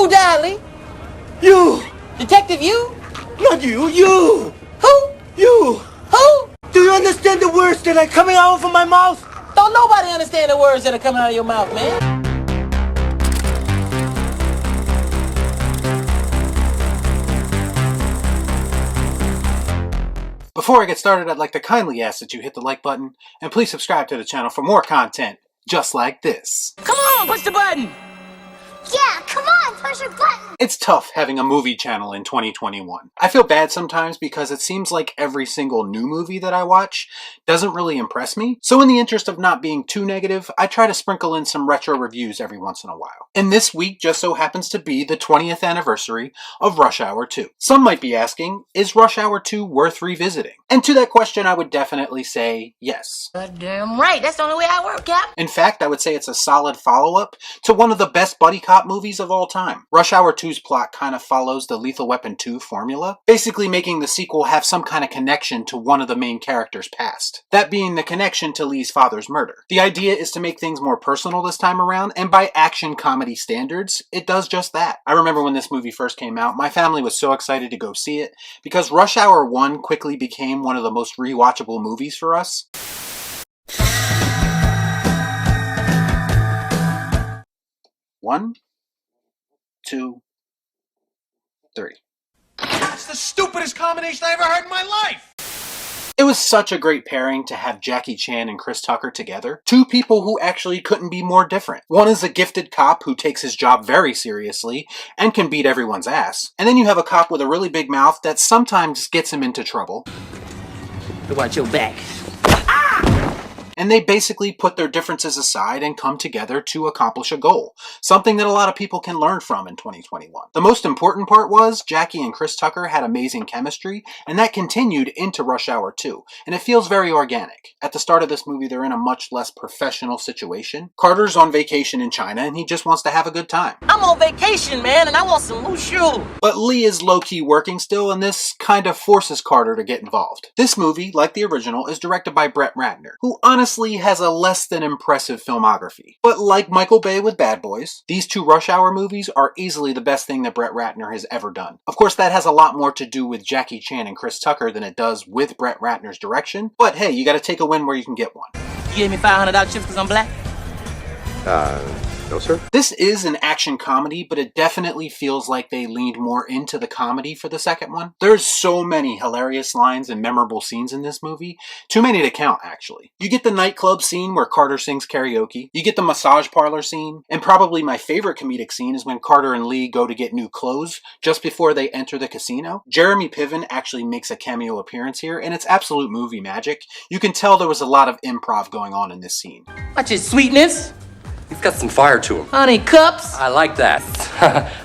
Who died, Lee? You! Detective you? Not you, you! Who? You! Who? Do you understand the words that are coming out of my mouth? Don't nobody understand the words that are coming out of your mouth, man. Before I get started, I'd like to kindly ask that you hit the like button, and please subscribe to the channel for more content just like this. Come on, push the button. Yeah, come on, push a button! It's tough having a movie channel in 2021. I feel bad sometimes because it seems like every single new movie that I watch doesn't really impress me. So in the interest of not being too negative, I try to sprinkle in some retro reviews every once in a while. And this week just so happens to be the 20th anniversary of Rush Hour 2. Some might be asking, is Rush Hour 2 worth revisiting? And to that question, I would definitely say yes. Goddamn right, that's the only way I work, Cap. In fact, I would say it's a solid follow-up to one of the best buddy cop movies of all time. Rush Hour 2's plot kind of follows the Lethal Weapon 2 formula, basically making the sequel have some kind of connection to one of the main characters' past. That being the connection to Lee's father's murder. The idea is to make things more personal this time around, and by action comedy standards, it does just that. I remember when this movie first came out, my family was so excited to go see it, because Rush Hour 1 quickly became one of the most rewatchable movies for us. One, two, three. That's the stupidest combination I ever heard in my life! It was such a great pairing to have Jackie Chan and Chris Tucker together. Two people who actually couldn't be more different. One is a gifted cop who takes his job very seriously and can beat everyone's ass. And then you have a cop with a really big mouth that sometimes gets him into trouble. Watch your back. And they basically put their differences aside and come together to accomplish a goal. Something that a lot of people can learn from in 2021. The most important part was Jackie and Chris Tucker had amazing chemistry, and that continued into Rush Hour 2. And it feels very organic. At the start of this movie, they're in a much less professional situation. Carter's on vacation in China, and he just wants to have a good time. I'm on vacation, man, and I want some loose shoes. But Lee is low-key working still, and this kind of forces Carter to get involved. This movie, like the original, is directed by Brett Ratner, who honestly has a less than impressive filmography. But like Michael Bay with Bad Boys, these two Rush Hour movies are easily the best thing that Brett Ratner has ever done. Of course, that has a lot more to do with Jackie Chan and Chris Tucker than it does with Brett Ratner's direction, but hey, you gotta take a win where you can get one. You gave me $500 chips because I'm black? No, sir. This is an action comedy, but it definitely feels like they leaned more into the comedy for the second one. There's so many hilarious lines and memorable scenes in this movie. Too many to count, actually. You get the nightclub scene where Carter sings karaoke. You get the massage parlor scene. And probably my favorite comedic scene is when Carter and Lee go to get new clothes just before they enter the casino. Jeremy Piven actually makes a cameo appearance here, and it's absolute movie magic. You can tell there was a lot of improv going on in this scene. Watch his sweetness. He's got some fire to him. Honey cups. I like that.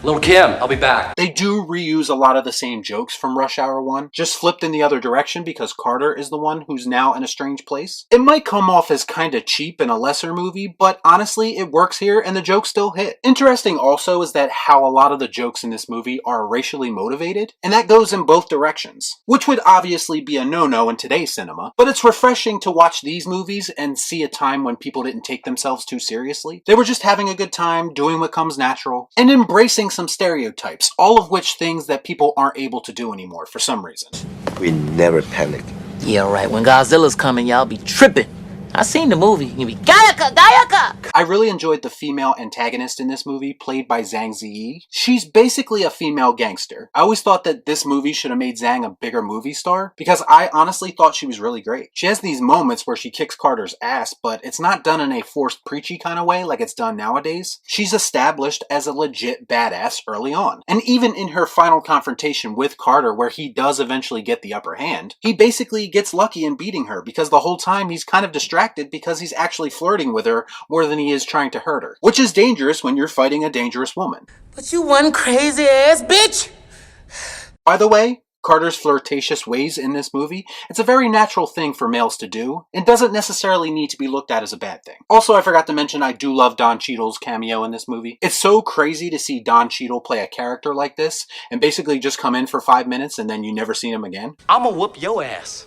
Little Kim, I'll be back. They do reuse a lot of the same jokes from Rush Hour 1, just flipped in the other direction because Carter is the one who's now in a strange place. It might come off as kinda cheap in a lesser movie, but honestly, it works here and the jokes still hit. Interesting also is that how a lot of the jokes in this movie are racially motivated, and that goes in both directions, which would obviously be a no-no in today's cinema, but it's refreshing to watch these movies and see a time when people didn't take themselves too seriously. They were just having a good time, doing what comes natural, and embracing some stereotypes, all of which things that people aren't able to do anymore for some reason. We never panic. Yeah, right. When Godzilla's coming, y'all be tripping. I seen the movie. You be Gayaka, Gayaka! I really enjoyed the female antagonist in this movie, played by Zhang Ziyi. She's basically a female gangster. I always thought that this movie should have made Zhang a bigger movie star, because I honestly thought she was really great. She has these moments where she kicks Carter's ass, but it's not done in a forced preachy kind of way like it's done nowadays. She's established as a legit badass early on. And even in her final confrontation with Carter, where he does eventually get the upper hand, he basically gets lucky in beating her, because the whole time he's kind of distracted because he's actually flirting with her more than he is trying to hurt her. Which is dangerous when you're fighting a dangerous woman. But you one crazy ass bitch! By the way, Carter's flirtatious ways in this movie, it's a very natural thing for males to do, and doesn't necessarily need to be looked at as a bad thing. Also, I forgot to mention I do love Don Cheadle's cameo in this movie. It's so crazy to see Don Cheadle play a character like this, and basically just come in for 5 minutes and then you never see him again. I'm gonna whoop your ass.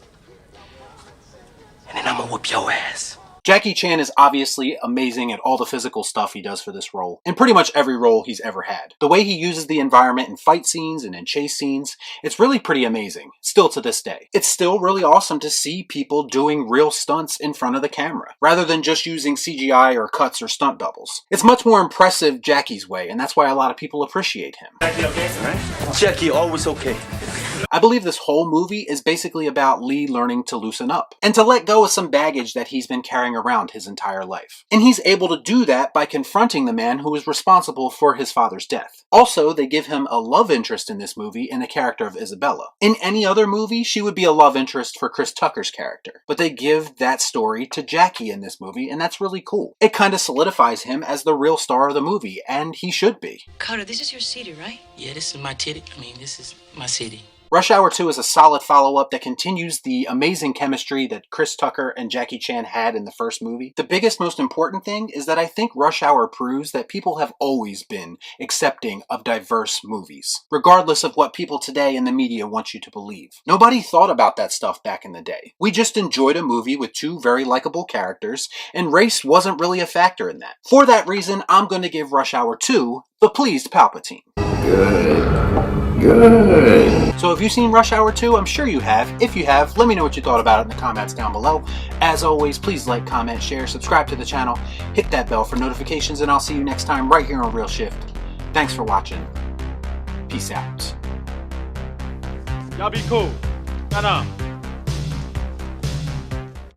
And then I'm gonna whoop your ass. Jackie Chan is obviously amazing at all the physical stuff he does for this role, in pretty much every role he's ever had. The way he uses the environment in fight scenes and in chase scenes, it's really pretty amazing, still to this day. It's still really awesome to see people doing real stunts in front of the camera, rather than just using CGI or cuts or stunt doubles. It's much more impressive Jackie's way, and that's why a lot of people appreciate him. Jackie, always okay. I believe this whole movie is basically about Lee learning to loosen up and to let go of some baggage that he's been carrying around his entire life. And he's able to do that by confronting the man who was responsible for his father's death. Also, they give him a love interest in this movie in the character of Isabella. In any other movie, she would be a love interest for Chris Tucker's character, but they give that story to Jackie in this movie, and that's really cool. It kind of solidifies him as the real star of the movie, and he should be. Carter, this is your city, right? Yeah, this is my titty. This is my city. Rush Hour 2 is a solid follow-up that continues the amazing chemistry that Chris Tucker and Jackie Chan had in the first movie. The biggest, most important thing is that I think Rush Hour proves that people have always been accepting of diverse movies, regardless of what people today in the media want you to believe. Nobody thought about that stuff back in the day. We just enjoyed a movie with two very likable characters, and race wasn't really a factor in that. For that reason, I'm going to give Rush Hour 2 the pleased Palpatine. Good. So have you seen Rush Hour 2? I'm sure you have. If you have, let me know what you thought about it in the comments down below. As always, please like, comment, share, subscribe to the channel, hit that bell for notifications, and I'll see you next time right here on Real Shift. Thanks for watching. Peace out. Y'all be cool. Nah.